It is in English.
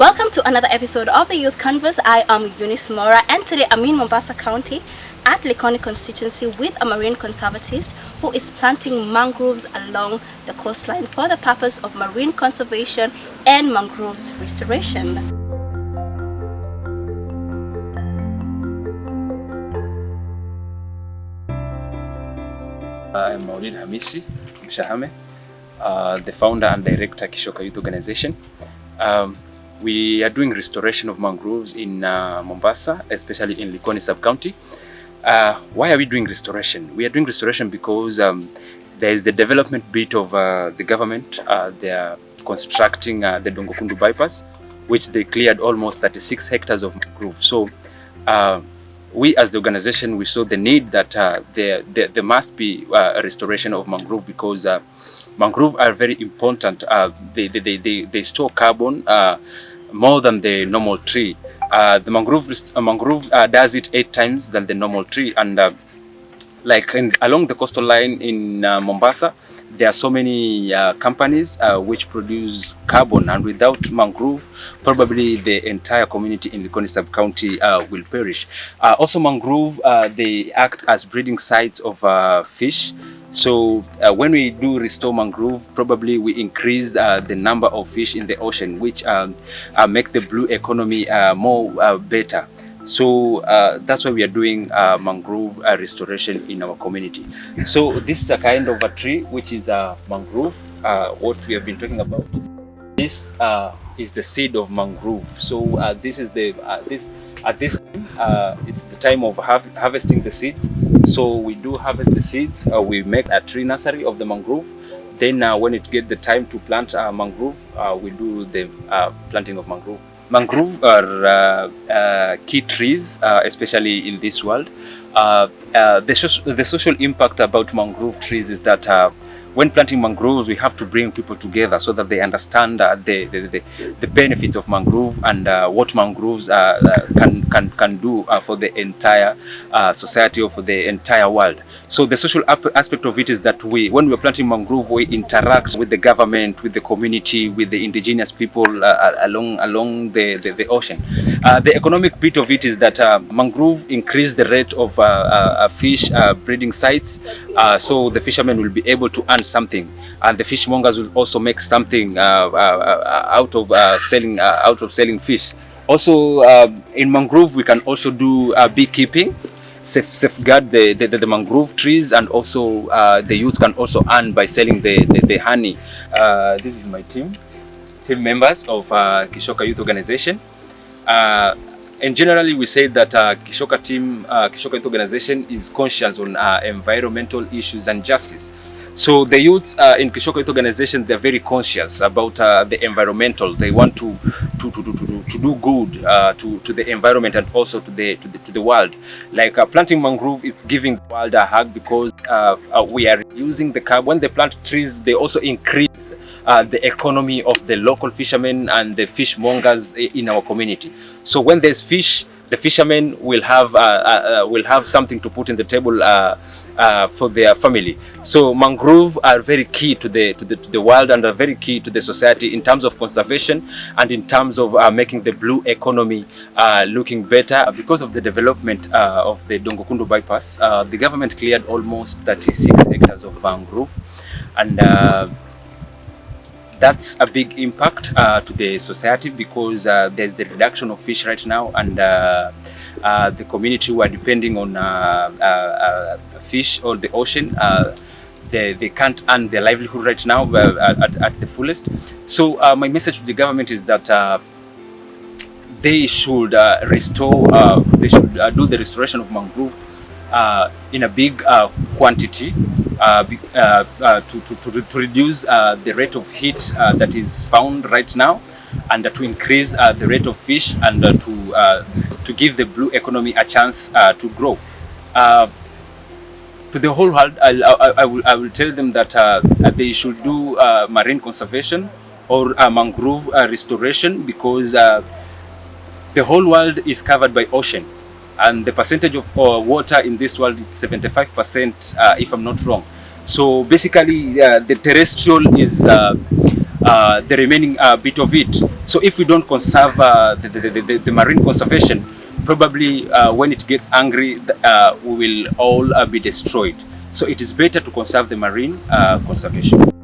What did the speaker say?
Welcome to another episode of the Youth Canvas. I am Eunice Mora, and today I'm in Mombasa County at Likoni constituency with a marine conservatist who is planting mangroves along the coastline for the purpose of marine conservation and mangroves restoration. I'm Maulid Mshamahe, the founder and director Kishoka Youth Organization. We are doing restoration of mangroves in Mombasa, especially in Likoni sub-county. Why are we doing restoration? We are doing restoration because there is the development bit of the government. They are constructing the Dongo Kundu bypass, which they cleared almost 36 hectares of mangrove. So we as the organization, we saw the need that there must be a restoration of mangrove because mangrove are very important. They store carbon more than the normal tree. The mangrove does it 8 times than the normal tree, and along the coastal line in Mombasa, there are so many companies which produce carbon, and without mangrove, probably the entire community in Likoni sub-county will perish. Also, mangrove they act as breeding sites of fish. So when we do restore mangrove, probably we increase the number of fish in the ocean, which make the blue economy more better. So that's why we are doing mangrove restoration in our community. So this is a kind of a tree which is a mangrove, what we have been talking about. This is the seed of mangrove. So this is the at this time it's the time of harvesting the seeds. So we do harvest the seeds. We make a tree nursery of the mangrove. Then when it gets the time to plant mangrove, we do the planting of mangrove. Mangrove are key trees, especially in this world. The social impact about mangrove trees is that when planting mangroves, we have to bring people together so that they understand the benefits of mangrove and what mangroves can do for the entire society or for the entire world. So the social aspect of it is that when we are planting mangrove, we interact with the government, with the community, with the indigenous people along the ocean. The economic bit of it is that mangrove increase the rate of fish breeding sites, so the fishermen will be able to earn something, and the fishmongers will also make something out of selling fish. Also, in mangrove, we can also do beekeeping, safeguard the mangrove trees, and also the youth can also earn by selling the honey. This is my team members of Kishoka Youth Organization. And generally, we say that Kishoka Youth Organization is conscious on environmental issues and justice. So the youths in Kishoka Youth Organization, they're very conscious about the environmental. They want to do good to the environment and also to the world. Like planting mangrove, it's giving the world a hug because we are reducing the carbon. When they plant trees, they also increase the economy of the local fishermen and the fishmongers in our community. So when there's fish, the fishermen will have something to put in the table for their family. So mangrove are very key to the world and are very key to the society in terms of conservation and in terms of making the blue economy looking better. Because of the development of the Dongo Kundu bypass, the government cleared almost 36 hectares of mangrove, and that's a big impact to the society because there's the reduction of fish right now, and the community who are depending on fish or the ocean, they can't earn their livelihood right now at the fullest. So my message to the government is that they should restore, they should do the restoration of mangrove in a big quantity to reduce the rate of heat that is found right now, and to increase the rate of fish, and to give the blue economy a chance to grow. To the whole world, I will tell them that they should do marine conservation or mangrove restoration because the whole world is covered by ocean, and the percentage of water in this world is 75%, if I'm not wrong. So basically, the terrestrial is the remaining bit of it. So if we don't conserve the marine conservation, probably when it gets angry, we will all be destroyed. So it is better to conserve the marine conservation.